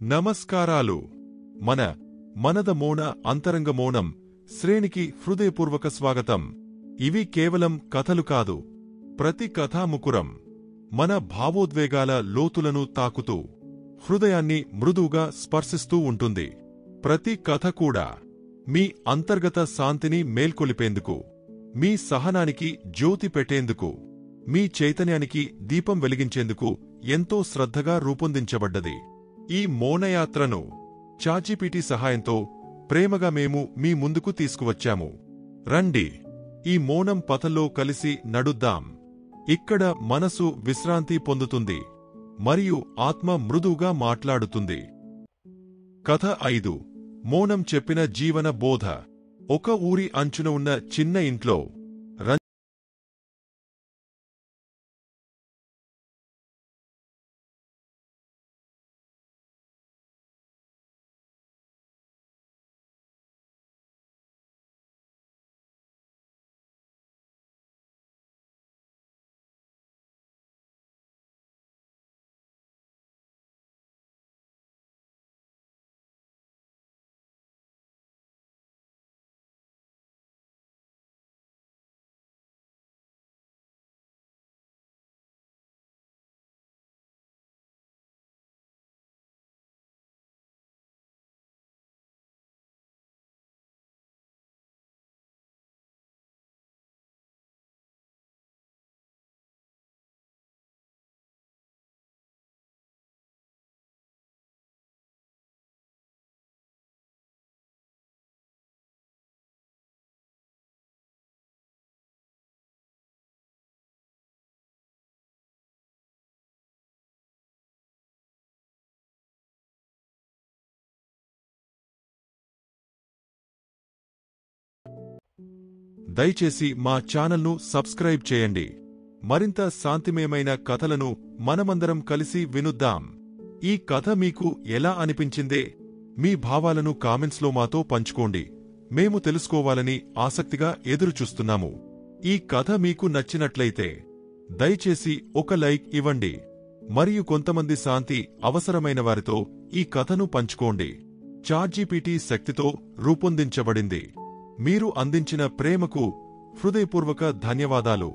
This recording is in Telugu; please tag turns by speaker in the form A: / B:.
A: నమస్కారాలు. మనద మౌన అంతరంగ మౌనం శ్రేణికి హృదయపూర్వక స్వాగతం. ఇవి కేవలం కథలు కాదు, ప్రతి కథాముకురం మన భావోద్వేగాల లోతులను తాకుతూ హృదయాన్ని మృదువుగా స్పర్శిస్తూ ఉంటుంది. ప్రతి కథ కూడా మీ అంతర్గత శాంతిని మేల్కొలిపేందుకు, మీ సహనానికి జ్యోతి పెట్టేందుకు, మీ చైతన్యానికి దీపం వెలిగించేందుకు ఎంతో శ్రద్ధగా రూపొందించబడ్డది. ఈ మౌనయాత్రను చాట్‌జీపీటీ సహాయంతో ప్రేమగా మేము మీ ముందుకు తీసుకువచ్చాము. రండి, ఈ మౌనం పథంలో కలిసి నడుద్దాం. ఇక్కడ మనసు విశ్రాంతి పొందుతుంది మరియు ఆత్మ మృదువుగా మాట్లాడుతుంది. కథ 5. మౌనం చెప్పిన జీవన బోధ. ఒక ఊరి అంచున ఉన్న చిన్న ఇంట్లో దయచేసి మా ఛానల్ను సబ్స్క్రైబ్ చేయండి. మరింత శాంతిమయమైన కథలను మనమందరం కలిసి వినుద్దాం. ఈ కథ మీకు ఎలా అనిపించిందే? మీ భావాలను కామెంట్స్లో మాతో పంచుకోండి. మేము తెలుసుకోవాలని ఆసక్తిగా ఎదురుచూస్తున్నాము. ఈ కథ మీకు నచ్చినట్లయితే దయచేసి ఒక లైక్ ఇవ్వండి మరియు కొంతమంది శాంతి అవసరమైన వారితో ఈ కథను పంచుకోండి. చాట్‌జీపీటీ శక్తితో రూపొందించబడింది. మీరు అందించిన ప్రేమకు హృదయపూర్వక ధన్యవాదాలు.